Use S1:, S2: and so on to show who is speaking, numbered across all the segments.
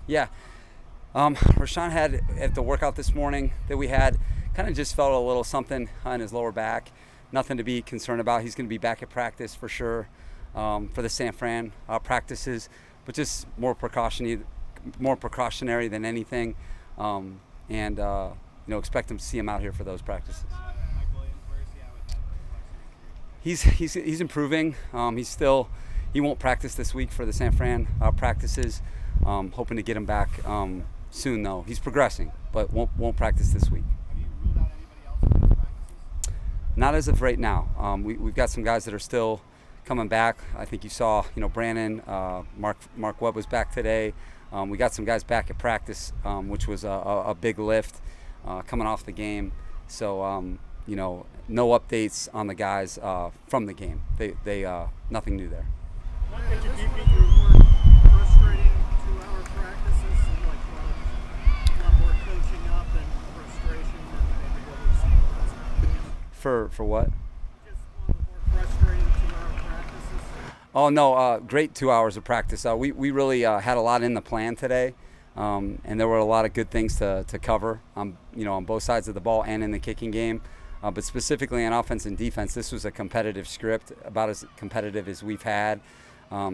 S1: Yeah. Rashawn had at the workout this morning that we had, kind of just felt a little something on his lower back. Nothing to be concerned about. He's going to be back at practice for sure for the San Fran practices, but just more precautionary than anything. Expect him to see him out here for those practices. He's improving. He won't practice this week for the San Fran practices. Hoping to get him back soon though. He's progressing, but won't practice this week.
S2: Have you ruled out anybody else in these practices?
S1: Not as of right now. We've got some guys that are still coming back. I think you saw, Brandon, Mark Webb was back today. We got some guys back at practice, which was a big lift coming off the game. So, no updates on the guys from the game. They nothing new there.
S2: Did you think you were more frustrating 2-hour practices and a lot more coaching up and frustration than maybe what we've seen the last couple weeks?
S1: For what?
S2: Just one of the more frustrating 2-hour practices.
S1: Oh no, great 2 hours of practice. We really had a lot in the plan today, and there were a lot of good things to cover. On both sides of the ball and in the kicking game, but specifically on offense and defense, this was a competitive script, about as competitive as we've had.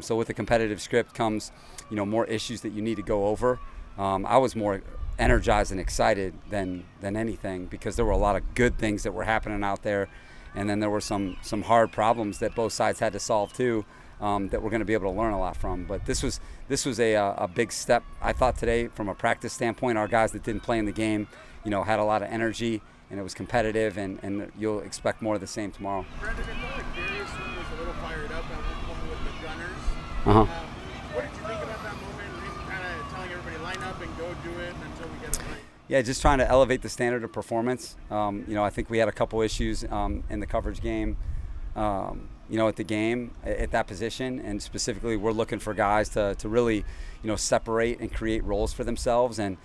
S1: So with the competitive script comes, more issues that you need to go over. I was more energized and excited than anything because there were a lot of good things that were happening out there, and then there were some hard problems that both sides had to solve too. That we're going to be able to learn a lot from. But this was a big step, I thought, today from a practice standpoint. Our guys that didn't play in the game, had a lot of energy, and it was competitive, and you'll expect more of the same tomorrow.
S2: Brandon, it felt like Darius was a little fired up at one point with the gunners.
S1: Uh-huh.
S2: What did you think about that moment? Him kind of telling everybody line up and go do it until we get it right.
S1: Yeah, just trying to elevate the standard of performance. I think we had a couple issues in the coverage game. At the game at that position, and specifically we're looking for guys to really separate and create roles for themselves, and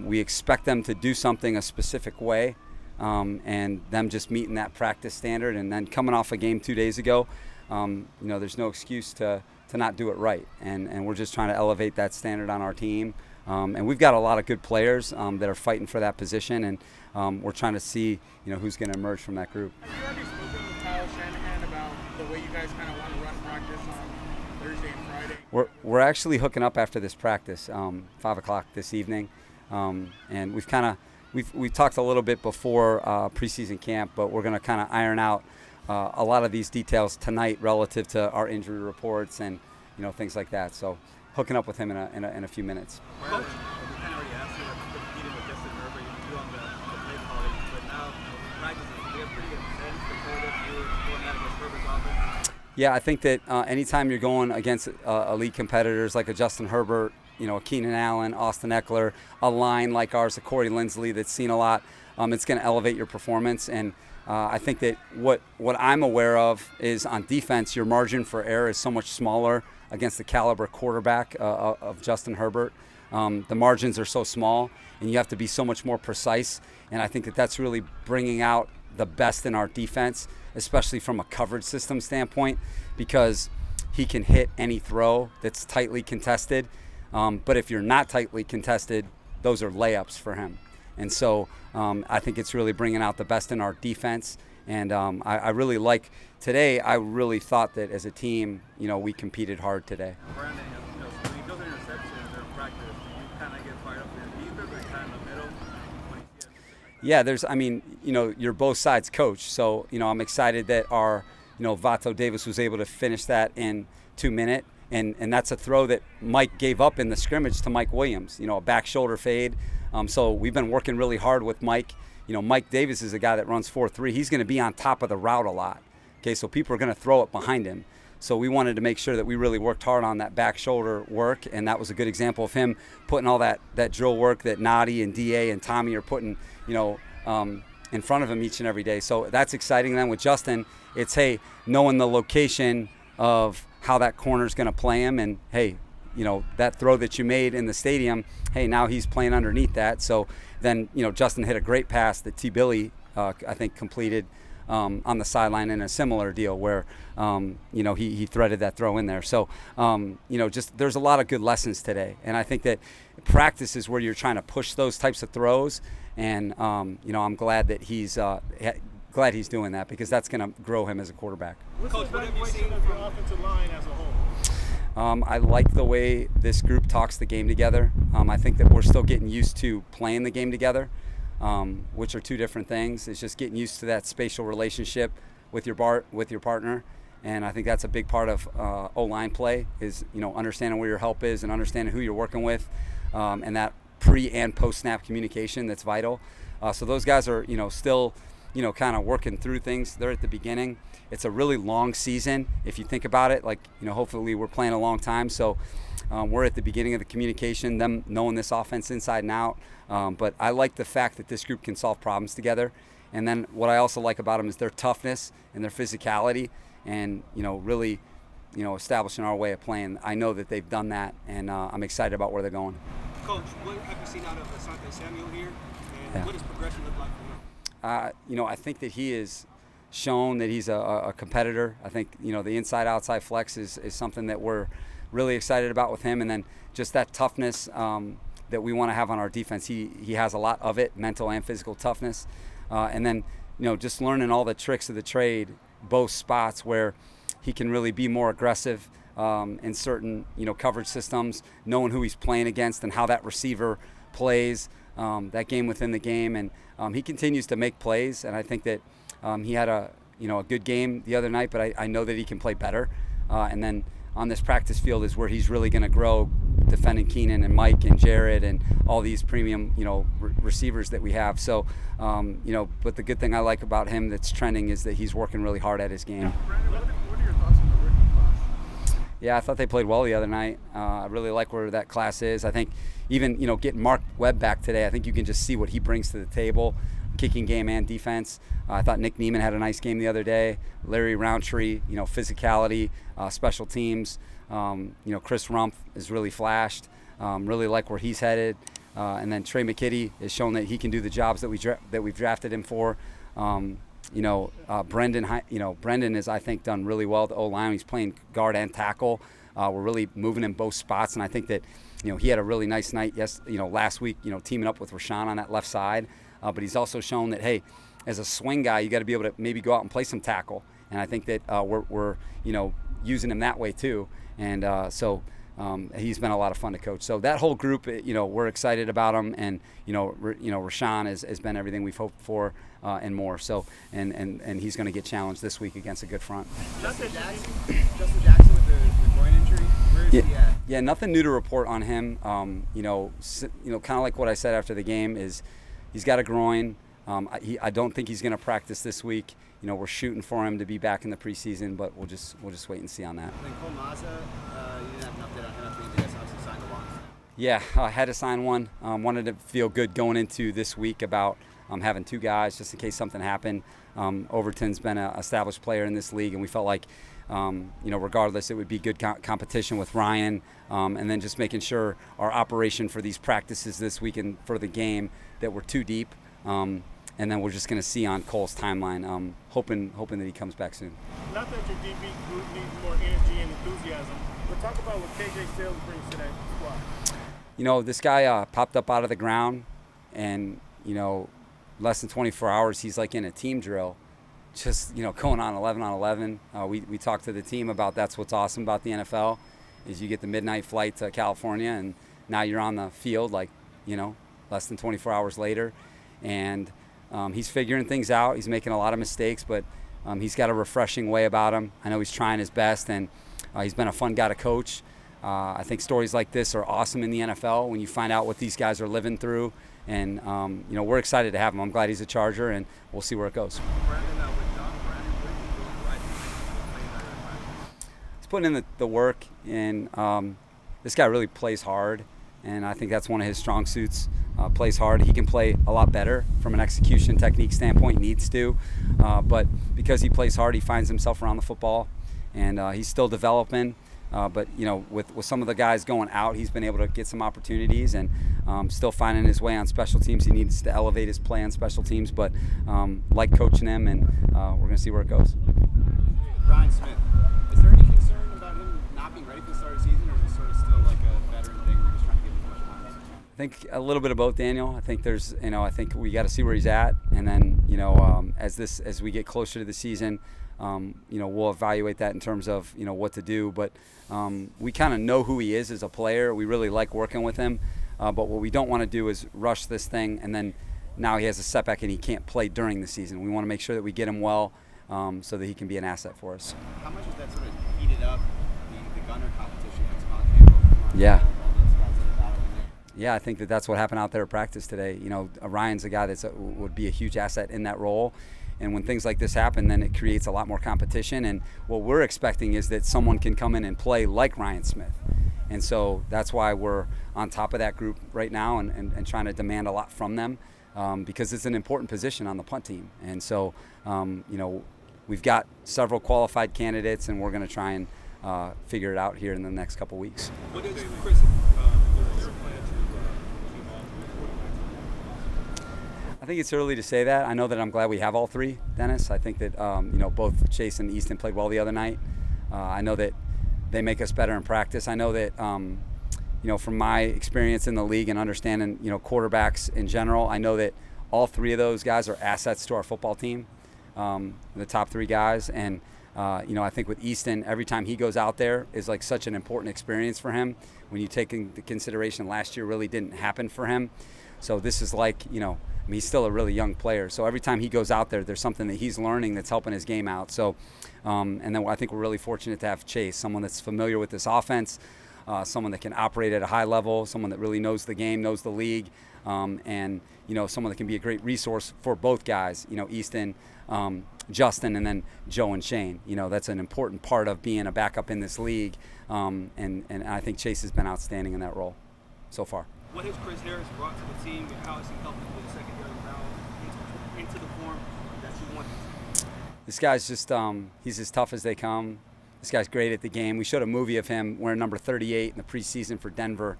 S1: we expect them to do something a specific way, and them just meeting that practice standard, and then coming off a game 2 days ago, there's no excuse to not do it right, and we're just trying to elevate that standard on our team, and we've got a lot of good players that are fighting for that position, and we're trying to see who's going to emerge from that group.
S2: Have you already spoken with Kyle Shanahan about the way you guys kind of want to run practice on Thursday and Friday?
S1: We're actually hooking up after this practice, 5 o'clock this evening, and we've talked a little bit before preseason camp, but we're going to kind of iron out a lot of these details tonight relative to our injury reports and things like that. So hooking up with him in a few minutes.
S3: Coach, we kind of already asked you about competing with Justin Herbert, you on the play calling, but now practices, we have pretty intense competitive you going at against Herbert's offense.
S1: Yeah, I think that anytime you're going against elite competitors like a Justin Herbert, a Keenan Allen, Austin Eckler, a line like ours, a Corey Linsley that's seen a lot, it's going to elevate your performance. And I think that what I'm aware of is on defense, your margin for error is so much smaller against the caliber quarterback of Justin Herbert. The margins are so small, and you have to be so much more precise. And I think that that's really bringing out the best in our defense, especially from a coverage system standpoint, because he can hit any throw that's tightly contested. But if you're not tightly contested, those are layups for him. And so I think it's really bringing out the best in our defense. And I really like today. I really thought that as a team, we competed hard today.
S3: Brandon, when he goes an interception in practice, do you kind of get fired up in the defense or kind of in the middle? When
S1: Yeah, you're both sides coach. So, I'm excited that our, Vato Davis was able to finish that in 2 minutes. And that's a throw that Mike gave up in the scrimmage to Mike Williams, a back shoulder fade. So we've been working really hard with Mike. Mike Davis is a guy that runs 4.3. He's going to be on top of the route a lot. Okay, so people are going to throw it behind him. So we wanted to make sure that we really worked hard on that back shoulder work, and that was a good example of him putting all that drill work that Nadi and DA and Tommy are putting, in front of him each and every day. So that's exciting. Then with Justin, it's, hey, knowing the location of how that corner is going to play him, and hey, that throw that you made in the stadium, hey, now he's playing underneath that. So then, Justin hit a great pass that T. Billy, I think, completed on the sideline in a similar deal where, he threaded that throw in there. So, just there's a lot of good lessons today. And I think that practice is where you're trying to push those types of throws. And, I'm glad that he's doing that because that's going to grow him as a quarterback.
S2: What's the evaluation of your offensive line as a whole?
S1: I like the way this group talks the game together. I think that we're still getting used to playing the game together, which are two different things. It's just getting used to that spatial relationship with your partner, and I think that's a big part of O-line play is understanding where your help is and understanding who you're working with, and that pre and post snap communication that's vital. So those guys are still kind of working through things. They're at the beginning. It's a really long season if you think about it. Hopefully we're playing a long time. So we're at the beginning of the communication, them knowing this offense inside and out. But I like the fact that this group can solve problems together. And then what I also like about them is their toughness and their physicality and, really, establishing our way of playing. I know that they've done that, and I'm excited about where they're going.
S3: Coach, what have you seen out of Asante Samuel here, and what does progression look like for him?
S1: I think that he has shown that he's a competitor. I think, the inside-outside flex is something that we're really excited about with him. And then just that toughness that we want to have on our defense. He has a lot of it, mental and physical toughness. And then, just learning all the tricks of the trade, both spots where he can really be more aggressive in certain, coverage systems, knowing who he's playing against and how that receiver plays, that game within the game. And he continues to make plays, and I think that he had a good game the other night, but I know that he can play better. And then on this practice field is where he's really going to grow, defending Keenan and Mike and Jared and all these premium, receivers that we have. So, but the good thing I like about him that's trending is that he's working really hard at his game.
S2: Brandon, what are your thoughts on the rookie class?
S1: Yeah, I thought they played well the other night. I really like where that class is. I think even, getting Mark Webb back today, I think you can just see what he brings to the table, kicking game and defense. I thought Nick Neiman had a nice game the other day. Larry Roundtree, physicality, special teams. Chris Rumpf has really flashed. Really like where he's headed. And then Trey McKitty has shown that he can do the jobs that we've drafted him for. Brendan has, I think, done really well at the O-line. He's playing guard and tackle. We're really moving in both spots, and I think that, he had a really nice night last week, teaming up with Rashawn on that left side. But he's also shown that, hey, as a swing guy, you got to be able to maybe go out and play some tackle. And I think that we're using him that way too. And so he's been a lot of fun to coach. So that whole group, we're excited about him. And Rashawn has been everything we've hoped for and more. So and he's going to get challenged this week against a good front.
S3: Justin Jackson with the groin injury. Where is he at?
S1: Yeah, nothing new to report on him. Kind of like what I said after the game is he's got a groin. I don't think he's going to practice this week. We're shooting for him to be back in the preseason, but we'll just wait and see on that.
S3: And then Costa Mesa, you didn't have an update on him after he obviously signed a long.
S1: Yeah, I had to sign one. Wanted to feel good going into this week about having two guys just in case something happened. Overton's been an established player in this league, and we felt like, regardless, it would be good competition with Ryan, and then just making sure our operation for these practices this week and for the game that we're too deep. And then we're just going to see on Cole's timeline, hoping that he comes back soon.
S2: Not that your DB group needs more energy and enthusiasm, but talk about what KJ Sales brings to that squad.
S1: This guy popped up out of the ground, and, less than 24 hours, he's like in a team drill, just, going on 11 on 11. We talked to the team about that's what's awesome about the NFL is you get the midnight flight to California, and now you're on the field less than 24 hours later. And he's figuring things out. He's making a lot of mistakes, but he's got a refreshing way about him. I know he's trying his best, and he's been a fun guy to coach. I think stories like this are awesome in the NFL when you find out what these guys are living through. And, we're excited to have him. I'm glad he's a Charger, and we'll see where it goes. He's putting in the work, and this guy really plays hard, and I think that's one of his strong suits. Plays hard. He can play a lot better from an execution technique standpoint, needs to. But because he plays hard, he finds himself around the football, and he's still developing. But with some of the guys going out, he's been able to get some opportunities and still finding his way on special teams. He needs to elevate his play on special teams, but like coaching him, and we're going to see where it goes.
S4: Ryan Smith, is there any concern about him not being ready for the start of the season, or is it sort of still like a veteran thing? We're just trying to give him as much time as we can?
S1: I think a little bit of both, Daniel. I think I think we got to see where he's at, and then as we get closer to the season, we'll evaluate that in terms of what to do. But we kind of know who he is as a player. We really like working with him. But what we don't want to do is rush this thing, and then now he has a setback and he can't play during the season. We want to make sure that we get him well, so that he can be an asset for us.
S4: How much has that sort of heated up the gunner competition that's on
S1: Yeah.
S4: all those guys that are battling there?
S1: Yeah, I think that's what happened out there at practice today. Ryan's a guy would be a huge asset in that role. And when things like this happen, then it creates a lot more competition. And what we're expecting is that someone can come in and play like Ryan Smith. And so that's why we're on top of that group right now and trying to demand a lot from them, because it's an important position on the punt team. And so, we've got several qualified candidates, and we're going to try and figure it out here in the next couple weeks.
S3: What is Chris? Your plan to keep all three quarterbacks?
S1: I think it's early to say that. I know that I'm glad we have all three, Dennis. I think that both Chase and Easton played well the other night. I know that they make us better in practice. I know that from my experience in the league and understanding quarterbacks in general, I know that all three of those guys are assets to our football team. The top three guys, and I think with Easton, every time he goes out there is like such an important experience for him. When you take into consideration last year really didn't happen for him, so this is like he's still a really young player. So every time he goes out there, there's something that he's learning that's helping his game out. So, and then I think we're really fortunate to have Chase, someone that's familiar with this offense, someone that can operate at a high level, someone that really knows the game, knows the league, and someone that can be a great resource for both guys. Easton, Justin, and then Joe and Shane. That's an important part of being a backup in this league, and I think Chase has been outstanding in that role so far.
S3: What has Chris Harris brought to the team, and how has he helped with the secondary now into the form that you want?
S1: This guy's just he's as tough as they come. This guy's great at the game. We showed a movie of him wearing number 38 in the preseason for Denver,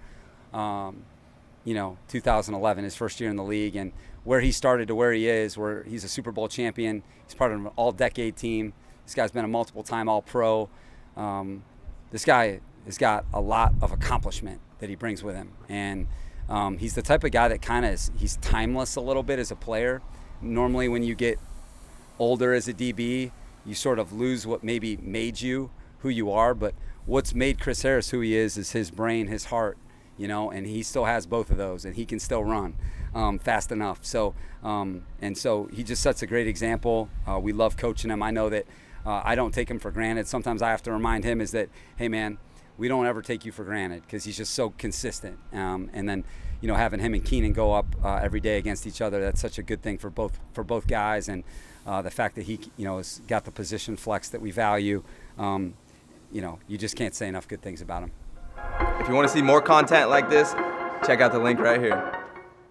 S1: 2011, his first year in the league, and where he started to where he is, where he's a Super Bowl champion. He's part of an all-decade team. This guy's been a multiple-time All-Pro. This guy has got a lot of accomplishment that he brings with him, and he's the type of guy that he's timeless a little bit as a player. Normally when you get older as a DB, you sort of lose what maybe made you who you are, but what's made Chris Harris who he is his brain, his heart, and he still has both of those, and he can still run fast enough. So so he just sets a great example. We love coaching him. I know that I don't take him for granted. Sometimes I have to remind him is that, hey man, we don't ever take you for granted, because he's just so consistent. And then having him and Keenan go up every day against each other, that's such a good thing for both guys. And the fact that he has got the position flex that we value, you just can't say enough good things about him.
S5: If you want to see more content like this, check out the link right here.